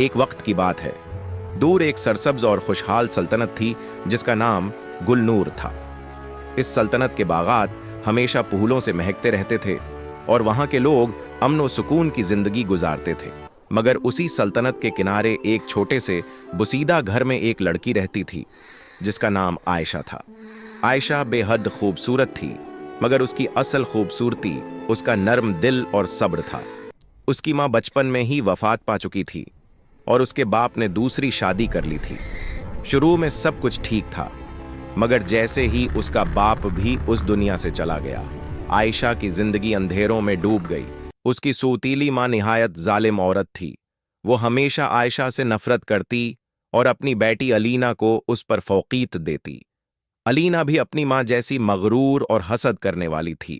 एक वक्त की बात है। दूर एक सरसब्ज और खुशहाल सल्तनत थी जिसका नाम गुलनूर था। इस सल्तनत के बागात हमेशा फूलों से महकते रहते थे और वहां के लोग अमन व सुकून की जिंदगी गुजारते थे। मगर उसी सल्तनत के किनारे एक छोटे से बुसीदा घर में एक लड़की रहती थी जिसका नाम आयशा था। आयशा बेहद खूबसूरत थी, मगर उसकी असल खूबसूरती उसका नर्म दिल और सब्र था। उसकी माँ बचपन में ही वफात पा चुकी थी और उसके बाप ने दूसरी शादी कर ली थी। शुरू में सब कुछ ठीक था, मगर जैसे ही उसका बाप भी उस दुनिया से चला गया, आयशा की जिंदगी अंधेरों में डूब गई। उसकी सौतीली माँ निहायत जालिम औरत थी। वो हमेशा आयशा से नफरत करती और अपनी बेटी अलीना को उस पर फौकीत देती। अलीना भी अपनी माँ जैसी मगरूर और हसद करने वाली थी।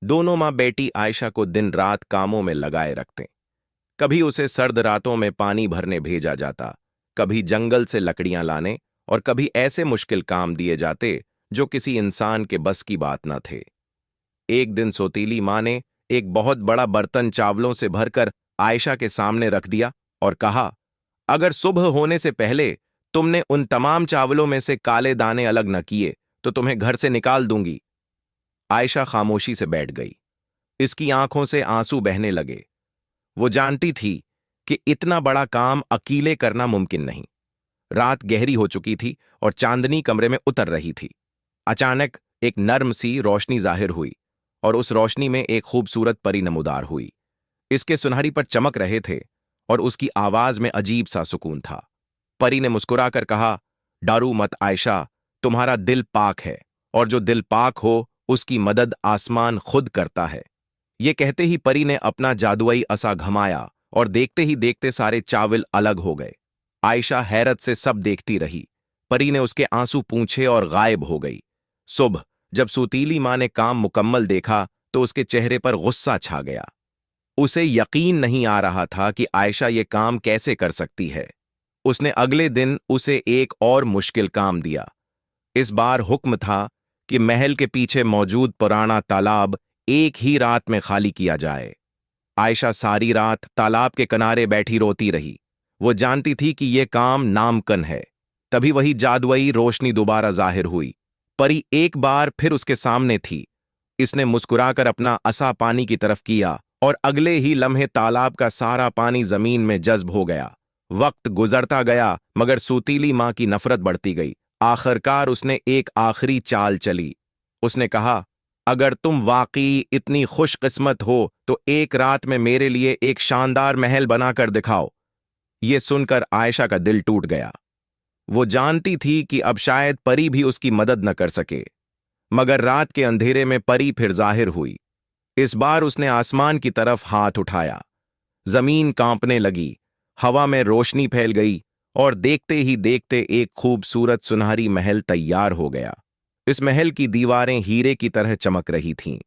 दोनों माँ बेटी आयशा को दिन रात कामों में लगाए रखते। कभी उसे सर्द रातों में पानी भरने भेजा जाता, कभी जंगल से लकड़ियां लाने, और कभी ऐसे मुश्किल काम दिए जाते जो किसी इंसान के बस की बात न थे। एक दिन सौतीली माँ ने एक बहुत बड़ा बर्तन चावलों से भरकर आयशा के सामने रख दिया और कहा, अगर सुबह होने से पहले तुमने उन तमाम चावलों में से काले दाने अलग न किए तो तुम्हें घर से निकाल दूंगी। आयशा खामोशी से बैठ गई। इसकी आंखों से आंसू बहने लगे। वो जानती थी कि इतना बड़ा काम अकेले करना मुमकिन नहीं। रात गहरी हो चुकी थी और चांदनी कमरे में उतर रही थी। अचानक एक नर्म सी रोशनी जाहिर हुई और उस रोशनी में एक खूबसूरत परी नमूदार हुई। इसके सुनहरी पर चमक रहे थे और उसकी आवाज में अजीब सा सुकून था। परी ने मुस्कुराकर कहा, डरो मत आयशा, तुम्हारा दिल पाक है और जो दिल पाक हो उसकी मदद आसमान खुद करता है। ये कहते ही परी ने अपना जादुई असा घमाया और देखते ही देखते सारे चावल अलग हो गए। आयशा हैरत से सब देखती रही। परी ने उसके आंसू पूंछे और गायब हो गई। सुबह जब सुतीली माँ ने काम मुकम्मल देखा तो उसके चेहरे पर गुस्सा छा गया। उसे यकीन नहीं आ रहा था कि आयशा ये काम कैसे कर सकती है। उसने अगले दिन उसे एक और मुश्किल काम दिया। इस बार हुक्म था कि महल के पीछे मौजूद पुराना तालाब एक ही रात में खाली किया जाए। आयशा सारी रात तालाब के किनारे बैठी रोती रही। वो जानती थी कि यह काम नामुमकिन है। तभी वही जादुई रोशनी दोबारा जाहिर हुई। परी एक बार फिर उसके सामने थी। इसने मुस्कुराकर अपना असा पानी की तरफ किया और अगले ही लम्हे तालाब का सारा पानी जमीन में जज्ब हो गया। वक्त गुजरता गया, मगर सुतीली माँ की नफरत बढ़ती गई। आखिरकार उसने एक आखिरी चाल चली। उसने कहा, अगर तुम वाकई इतनी खुशकिस्मत हो तो एक रात में मेरे लिए एक शानदार महल बनाकर दिखाओ। ये सुनकर आयशा का दिल टूट गया। वो जानती थी कि अब शायद परी भी उसकी मदद न कर सके। मगर रात के अंधेरे में परी फिर जाहिर हुई। इस बार उसने आसमान की तरफ हाथ उठाया। जमीन कांपने लगी, हवा में रोशनी फैल गई और देखते ही देखते एक खूबसूरत सुनहरी महल तैयार हो गया। इस महल की दीवारें हीरे की तरह चमक रही थीं।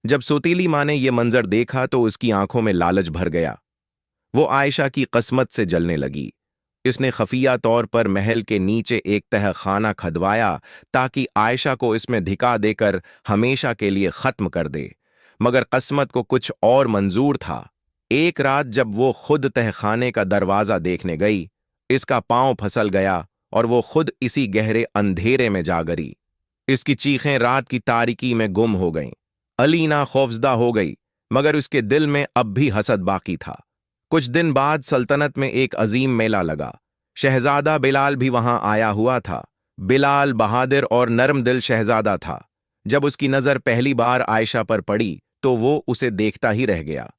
जब सौतीली माँ ने यह मंजर देखा तो उसकी आंखों में लालच भर गया। वो आयशा की किस्मत से जलने लगी। इसने खफिया तौर पर महल के नीचे एक तह खाना खदवाया ताकि आयशा को इसमें धिका देकर हमेशा के लिए खत्म कर दे। मगर किस्मत को कुछ और मंजूर था। एक रात जब वो खुद तहखाने का दरवाजा देखने गई, इसका पांव फिसल गया और वो खुद इसी गहरे अंधेरे में जा गिरी। इसकी चीखें रात की तारीकी में गुम हो गईं। अलीना खौफजदा हो गई, मगर उसके दिल में अब भी हसद बाकी था। कुछ दिन बाद सल्तनत में एक अजीम मेला लगा। शहजादा बिलाल भी वहां आया हुआ था। बिलाल बहादुर और नरम दिल शहजादा था। जब उसकी नजर पहली बार आयशा पर पड़ी तो वो उसे देखता ही रह गया।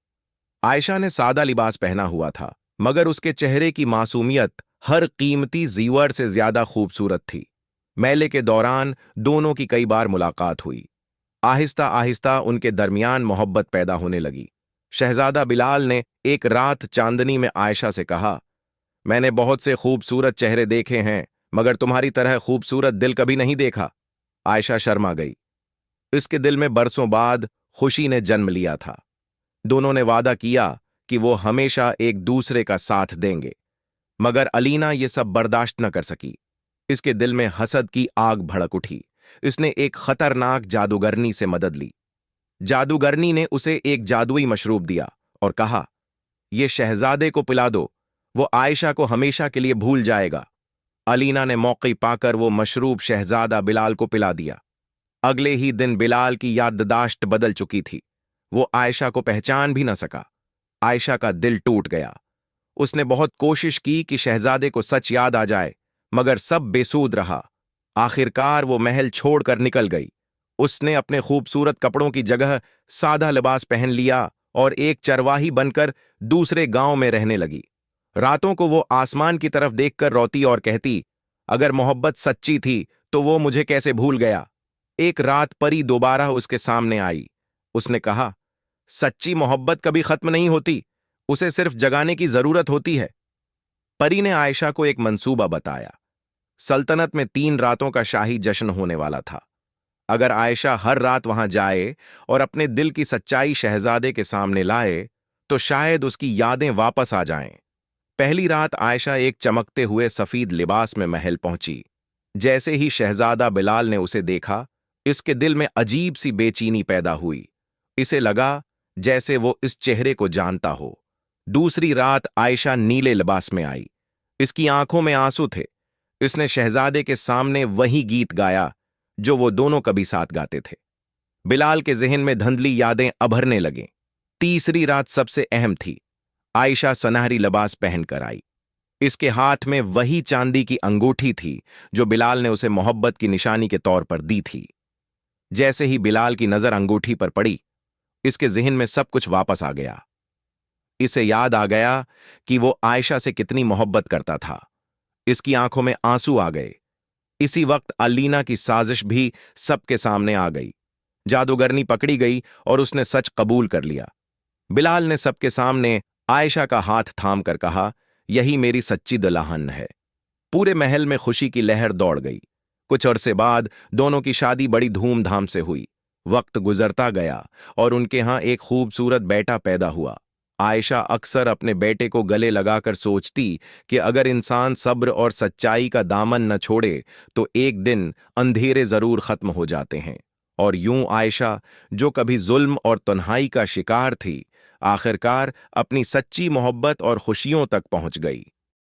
आयशा ने सादा लिबास पहना हुआ था, मगर उसके चेहरे की मासूमियत हर कीमती जीवर से ज्यादा खूबसूरत थी। मेले के दौरान दोनों की कई बार मुलाकात हुई। आहिस्ता आहिस्ता उनके दरमियान मोहब्बत पैदा होने लगी। शहजादा बिलाल ने एक रात चांदनी में आयशा से कहा, मैंने बहुत से खूबसूरत चेहरे देखे हैं, मगर तुम्हारी तरह खूबसूरत दिल कभी नहीं देखा। आयशा शर्मा गई। इसके दिल में बरसों बाद खुशी ने जन्म लिया था। दोनों ने वादा किया कि वो हमेशा एक दूसरे का साथ देंगे। मगर अलीना ये सब बर्दाश्त न कर सकी। इसके दिल में हसद की आग भड़क उठी। इसने एक खतरनाक जादूगरनी से मदद ली। जादूगरनी ने उसे एक जादुई मशरूब दिया और कहा, यह शहजादे को पिला दो, वो आयशा को हमेशा के लिए भूल जाएगा। अलीना ने मौके पाकर वो मशरूब शहजादा बिलाल को पिला दिया। अगले ही दिन बिलाल की याददाश्त बदल चुकी थी। वो आयशा को पहचान भी न सका। आयशा का दिल टूट गया। उसने बहुत कोशिश की कि शहजादे को सच याद आ जाए, मगर सब बेसूद रहा। आखिरकार वो महल छोड़कर निकल गई। उसने अपने खूबसूरत कपड़ों की जगह सादा लिबास पहन लिया और एक चरवाही बनकर दूसरे गांव में रहने लगी। रातों को वो आसमान की तरफ देखकर रोती और कहती, अगर मोहब्बत सच्ची थी तो वो मुझे कैसे भूल गया। एक रात परी दोबारा उसके सामने आई। उसने कहा, सच्ची मोहब्बत कभी खत्म नहीं होती, उसे सिर्फ जगाने की जरूरत होती है। परी ने आयशा को एक मंसूबा बताया। सल्तनत में 3 रातों का शाही जश्न होने वाला था। अगर आयशा हर रात वहां जाए और अपने दिल की सच्चाई शहजादे के सामने लाए, तो शायद उसकी यादें वापस आ जाएं। पहली रात आयशा एक चमकते हुए सफेद लिबास में महल पहुंची। जैसे ही शहजादा बिलाल ने उसे देखा, इसके दिल में अजीब सी बेचैनी पैदा हुई। इसे लगा जैसे वो इस चेहरे को जानता हो। दूसरी रात आयशा नीले लिबास में आई। इसकी आंखों में आंसू थे। इसने शहजादे के सामने वही गीत गाया जो वो दोनों कभी साथ गाते थे। बिलाल के जहन में धुंधली यादें अभरने लगीं। तीसरी रात सबसे अहम थी। आयशा सुनहरी लिबास पहनकर आई। इसके हाथ में वही चांदी की अंगूठी थी जो बिलाल ने उसे मोहब्बत की निशानी के तौर पर दी थी। जैसे ही बिलाल की नजर अंगूठी पर पड़ी, इसके जहन में सब कुछ वापस आ गया। इसे याद आ गया कि वो आयशा से कितनी मोहब्बत करता था। इसकी आंखों में आंसू आ गए। इसी वक्त अलीना की साजिश भी सबके सामने आ गई। जादूगरनी पकड़ी गई और उसने सच कबूल कर लिया। बिलाल ने सबके सामने आयशा का हाथ थाम कर कहा, यही मेरी सच्ची दुल्हन है। पूरे महल में खुशी की लहर दौड़ गई। कुछ अरसे बाद दोनों की शादी बड़ी धूमधाम से हुई। वक्त गुजरता गया और उनके यहां एक खूबसूरत बेटा पैदा हुआ। आयशा अक्सर अपने बेटे को गले लगाकर सोचती कि अगर इंसान सब्र और सच्चाई का दामन न छोड़े तो एक दिन अंधेरे जरूर खत्म हो जाते हैं। और यूं आयशा, जो कभी जुल्म और तन्हाई का शिकार थी, आखिरकार अपनी सच्ची मोहब्बत और खुशियों तक पहुंच गई।